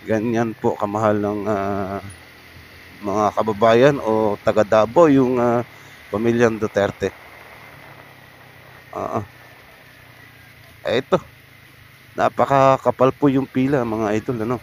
Ganyan po kamahal ng mga kababayan o taga Davao yung pamilyang Duterte. Ito, napakakapal po yung pila mga idol, ano.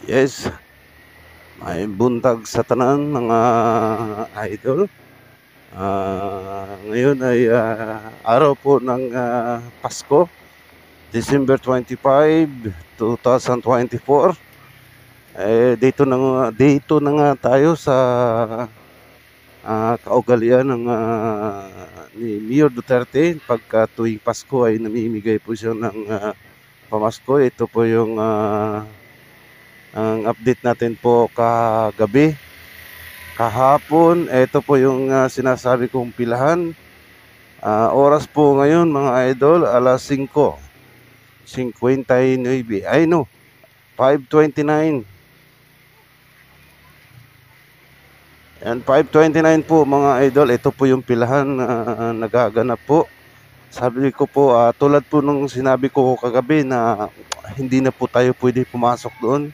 Yes, may buntag sa tanan mga idol. Ngayon ay araw po ng Pasko, December 25, 2024. Dito na nga tayo sa kaugalian ng ni Mayor Duterte. Pagka tuwing Pasko ay namimigay po siya ng pamasko. Ito po yung ang update natin po kagabi. Kahapon, ito po yung sinasabi kong pilahan. Oras po ngayon mga idol, alas 5:59. Ay no, 5:29. And 5:29 po mga idol, ito po yung pilahan na nagaganap po. Sabi ko po, tulad po nung sinabi ko kagabi na hindi na po tayo pwede pumasok doon.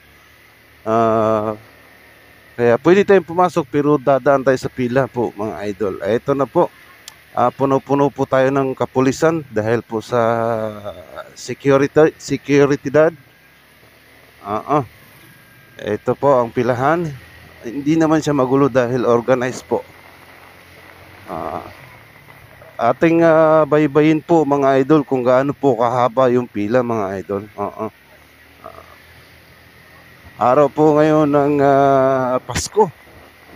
Kaya pwede tayong pumasok pero dadaan tayo sa pila po mga idol. Ito na po, puno-puno po tayo ng kapulisan dahil po sa securitydad. Ito po ang pilahan. Hindi naman siya magulo dahil organized po. Ating baybayin po mga idol kung gaano po kahaba yung pila mga idol. Araw po ngayon ng Pasko.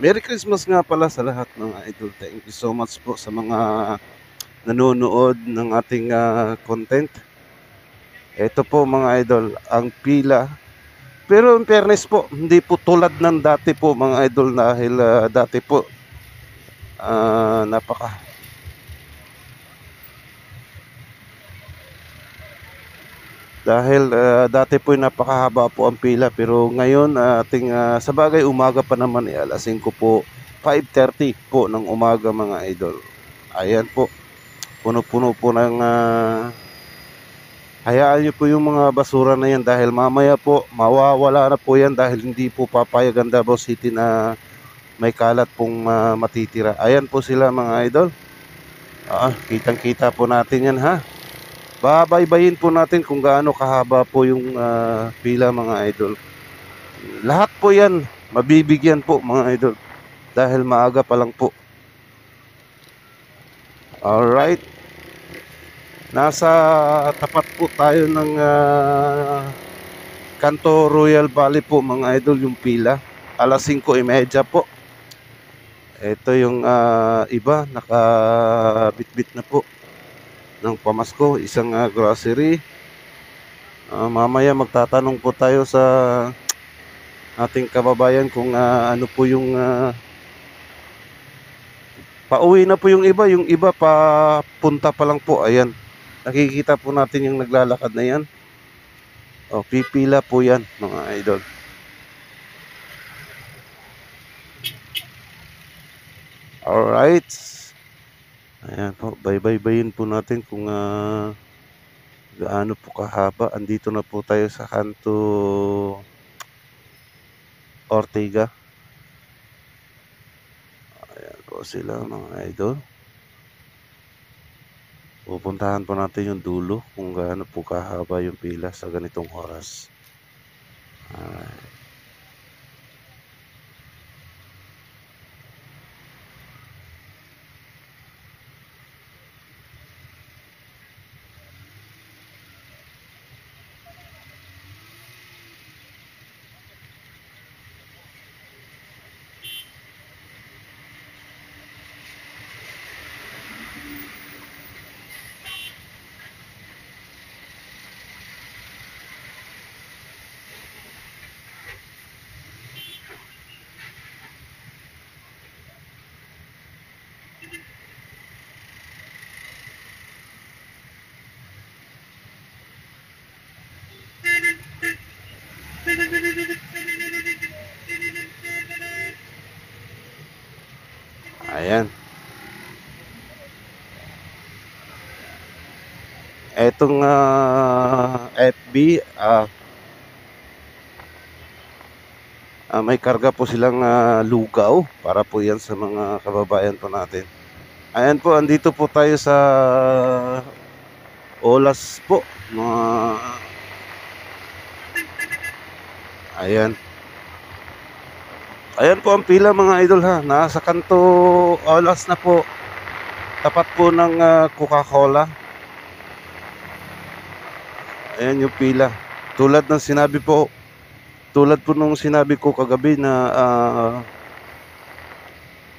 Merry Christmas nga pala sa lahat mga idol. Thank you so much po sa mga nanonood ng ating content. Ito po mga idol, ang pila. Pero in fairness po, hindi po tulad ng dati po mga idol dahil dati po dati po napakahaba po ang pila, pero ngayon sa bagay umaga pa naman, alas 5 po, 5:30 po ng umaga mga idol. Ayan po, puno-puno po ng hayaan nyo po yung mga basura na yan dahil mamaya po mawawala na po yan dahil hindi po papayag ang Davao City na may kalat pong matitira. Ayan po sila mga idol. Kitang-kita po natin yan ha. Babaybayin po natin kung gaano kahaba po yung pila mga idol. Lahat po yan mabibigyan po mga idol dahil maaga pa lang po. Alright, nasa tapat po tayo ng Kanto Royal Valley po mga idol yung pila. Alas 5:30 po. Ito yung iba nakabitbit na po ng pamasko, isang grocery. Mamaya magtatanong po tayo sa ating kababayan kung ano po yung pauwi na po yung iba papunta pa lang po. Ayan, nakikita po natin yung naglalakad na yan. Pipila po yan mga idol. Alright, ayan po, baybayin po natin kung gaano po kahaba. Andito na po tayo sa Kanto Ortega. Ayan po sila mga idol. Pupuntahan po natin yung dulo kung gaano po kahaba yung pila sa ganitong oras. Ayan. Etong FB, may karga po silang lugaw para po yan sa mga kababayan po natin. Ayan po, andito po tayo sa Olas po. Ayan. Ayan po ang pila mga idol ha. Nasa kanto Olas na po. Tapat po ng Coca-Cola. Ayan yung pila. Tulad ng sinabi po, tulad po nung sinabi ko kagabi na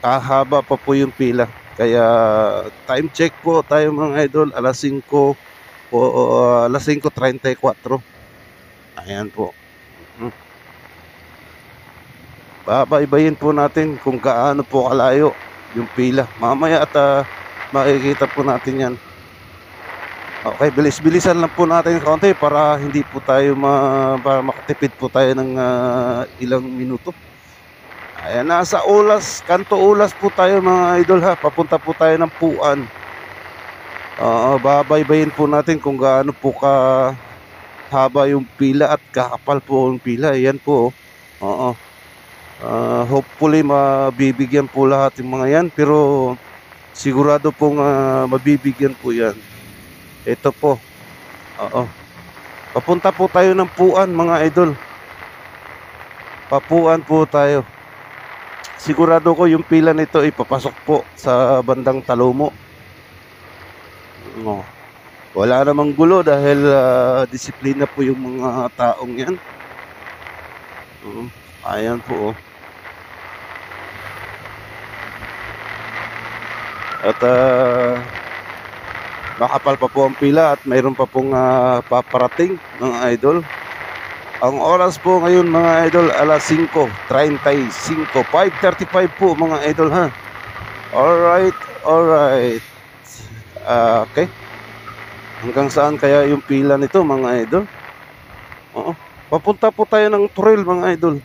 kahaba pa po yung pila. Kaya time check po tayo mga idol, alas 5 po, alas 5:34. Ayan po. Babaybayin po natin kung gaano po kalayo yung pila. Mamaya at makikita po natin yan. Okay, bilis-bilisan lang po natin kaunti para hindi po tayo para makatipid po tayo ng ilang minuto. Ayan, nasa Olas, kanto Olas po tayo mga idol ha. Papunta po tayo ng Puan. Babaybayin po natin kung gaano po haba yung pila at kakapal po yung pila. Ayan po. Hopefully mabibigyan po lahat yung mga yan, pero sigurado pong mabibigyan po yan. Ito po. Papunta po tayo ng Puan mga idol. Papuan po tayo. Sigurado ko yung pila nito ipapasok po sa bandang Talomo. Wala namang gulo dahil disiplina po yung mga taong yan. Ayan po. At makapal pa po ang pila at mayroon pa pong paparating mga idol. Ang oras po ngayon mga idol, alas 5:35, 5:35 po mga idol ha. Alright. Okay. Hanggang saan kaya yung pila nito mga idol? Papunta po tayo ng Turil mga idol.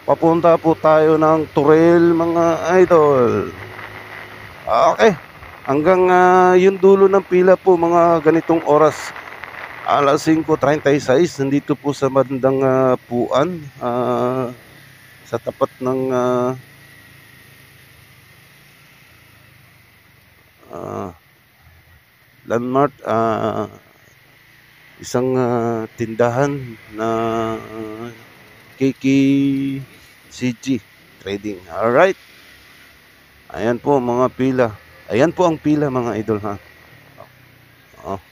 Papunta po tayo ng Turil mga idol. Okay. Hanggang yung dulo ng pila po mga ganitong oras. Alas 5:36, nandito po sa bandang Puan, sa tapat ng landmark, isang tindahan na KKCG Trading. Alright. Ayan po mga pila. Ayan po ang pila mga idol ha.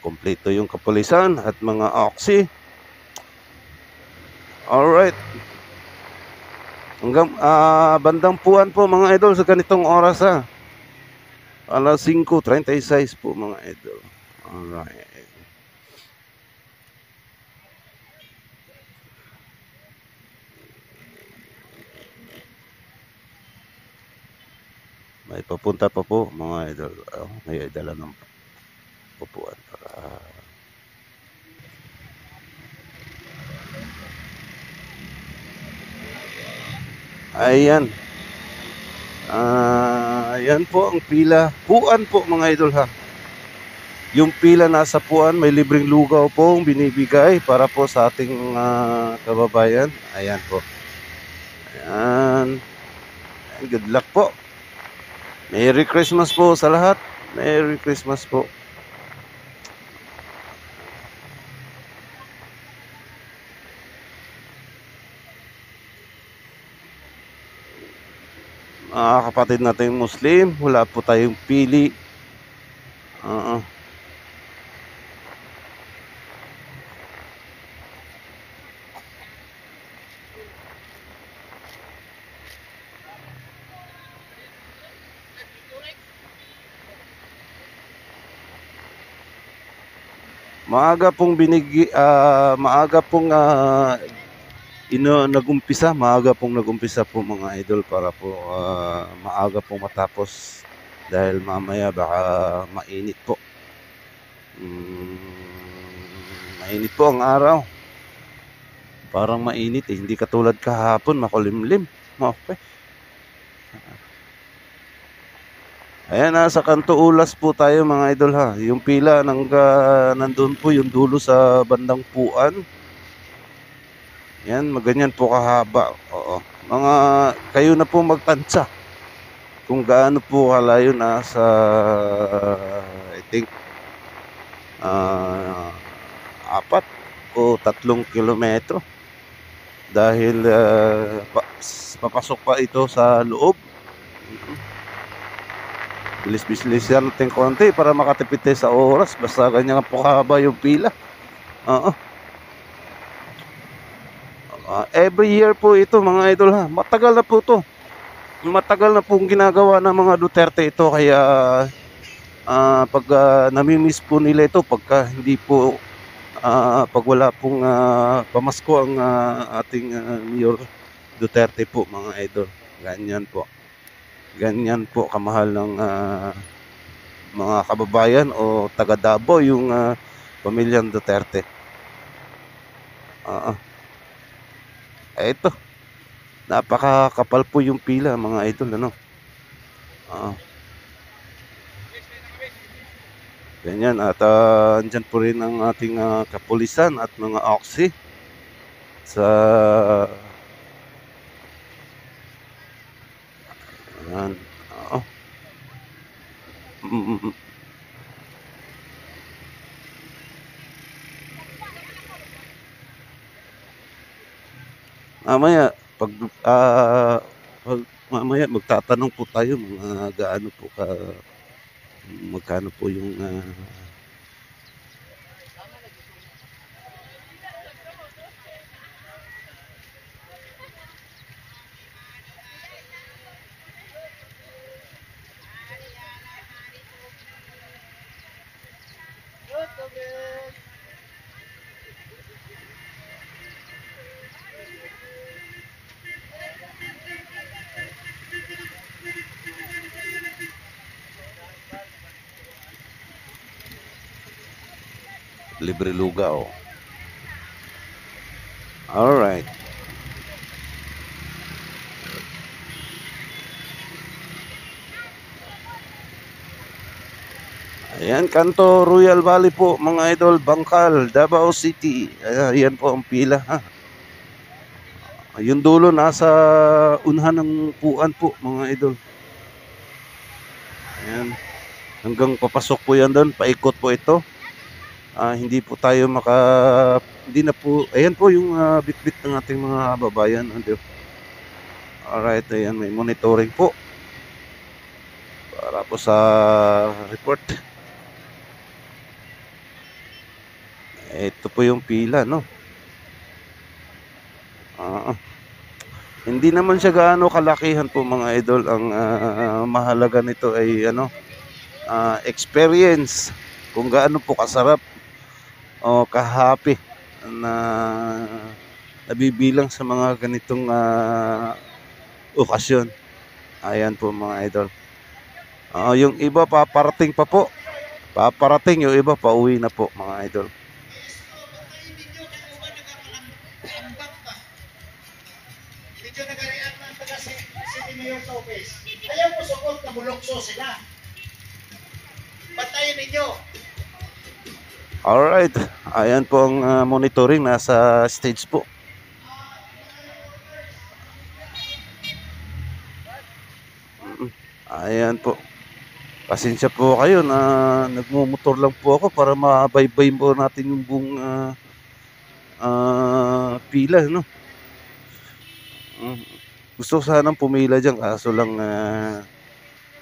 Kompleto yung kapulisan at mga oxy. Alright. Hanggang bandang Puan po mga idol sa ganitong oras ha. Alas 5:36 po mga idol. Alright. May papunta pa po mga idol. May dala ng upuan para ayan. Ayan po ang pila. Puan po mga idol ha. Yung pila nasa Puan, may libreng lugaw pong binibigay para po sa ating kababayan. Ayan po. Ayan. Good luck po. Merry Christmas po sa lahat. Merry Christmas po. Mga kapatid natin Muslim, wala po tayong pili. Maaga pong nagumpisa po mga idol para po maaga pong matapos dahil mamaya baka mainit po. Mainit po ang araw. Parang mainit eh. Hindi katulad kahapon, makulimlim. Okay. Ayan, nasa Kanto Ulas po tayo mga idol ha. Yung pila nandun po yung dulo sa bandang Puan. Yan, maganyan po kahaba. Oo. Mga kayo na po magtansya kung gaano po kalayo sa I think 4 o 3 kilometro dahil papasok pa ito sa loob. Bilis-bilis yan natin konti para makatipid tayo sa oras. Basta ganyan po kahaba yung pila. Oo. Every year po ito mga idol ha. Matagal na po to. Matagal na pong ginagawa ng mga Duterte ito. Kaya pag namimiss po nila ito pagka hindi po pag wala pong pamasko ang ating Mayor Duterte po mga idol. Ganyan po. Ganyan po kamahal ng mga kababayan o taga Davao yung pamilyang Duterte. Ito. Napakakapal po yung pila mga idol ano. Ganyan at andyan po rin ang ating kapulisan at mga oxy sa ayan. Mamaya mamaya magtatanong po tayo mga magkano po yung libre lugaw. Alright. Ayan, Kanto Royal Valley po mga idol, Bangkal, Davao City. Ayan po ang pila ha. Yung dulo nasa unahan ng Puan po mga idol. Ayan. Hanggang papasok po yan doon, paikot po ito. Hindi po tayo hindi na po, ayan po yung bitbit ng ating mga babayan. Alright, ayan, may monitoring po para po sa report. Ito po yung pila, no? Hindi naman siya gaano kalakihan po mga idol. Ang mahalaga nito ay experience, kung gaano po kasarap o kahappy na nabibilang sa mga ganitong okasyon. Ayan po mga idol. Yung iba paparating pa po. Paparating, yung iba pauwi na po mga idol. Medyo nagarian ng taga City Mayor's Office. Ayaw po sukot na bulokso sila. Patayin ninyo. Alright, ayan po ang monitoring, nasa stage po. Ayan po. Pasensya po kayo na nagmumotor lang po ako para mabaybay po natin yung buong pila, no? Gusto sanang pumila dyan, kaso lang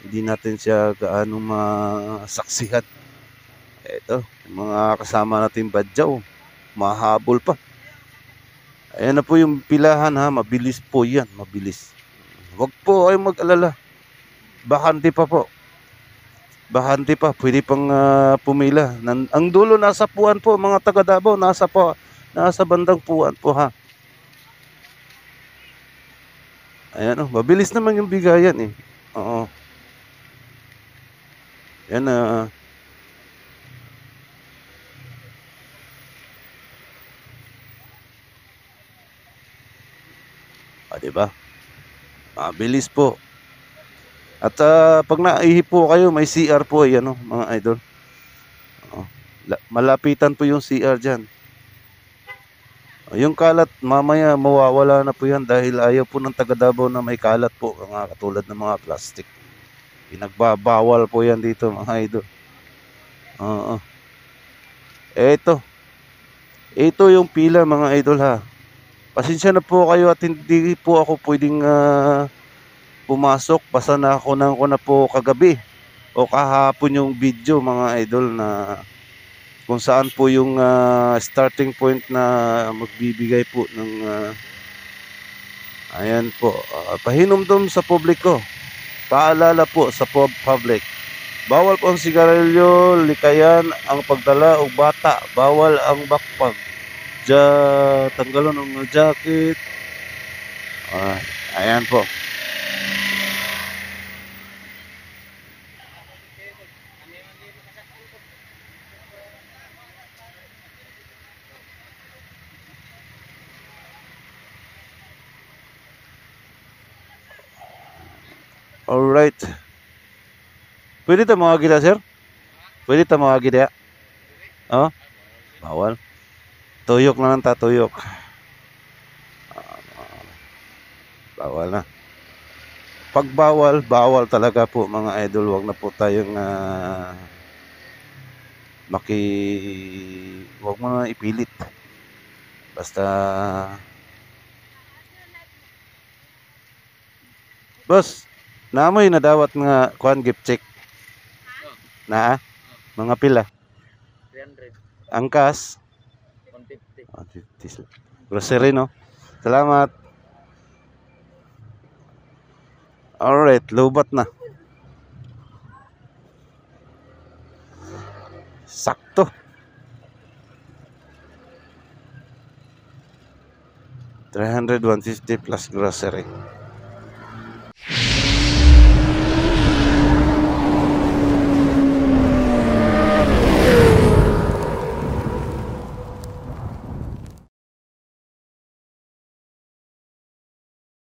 hindi natin siya gaano masaksihan. Ito, mga kasama natin badyaw, mahabol pa. Ayan na po yung pilahan ha, mabilis po yan, mabilis. Huwag po kayong mag-alala. Bakante pa po. Bakante pa, pwede pang pumila. Ang dulo nasa Puan po, mga taga Davao, nasa bandang Puan po ha. Ayan mabilis naman yung bigayan eh. Oo. Yan di ba? Mabilis po. At pag naihi po kayo, may CR po yan, mga idol. Malapitan po yung CR dyan. Yung kalat, mamaya mawawala na po yan dahil ayaw po ng taga Davao na may kalat po, mga katulad ng mga plastic. Pinagbabawal po yan dito, mga idol. Ito yung pila, mga idol, ha. Pasensya na po kayo at hindi po ako pwedeng pumasok. Basta na ko na po kagabi o kahapon yung video, mga idol, na kung saan po yung starting point na magbibigay po ng ayan po, pahinumdum sa publiko. Paalala po sa public. Bawal po ang sigarilyo, likayan, ang pagdala o bata. Bawal ang backpack. Tanggalon ang jacket. Ayan po. Alright. Pwede ta mga gida, sir? Pwede ta mga gida? Bawal. Tuyok na lang tuyok. Bawal na. Pag bawal, bawal talaga po, mga idol. Huwag na po tayong huwag mo na ipilit. Basta boss, naamoy na dawat nga kuan gift check. Na mga pila. 300. Angkas 150. 150. Grocery, no? Salamat. Alright, lobat na. Sakto. 300, 150 plus grocery.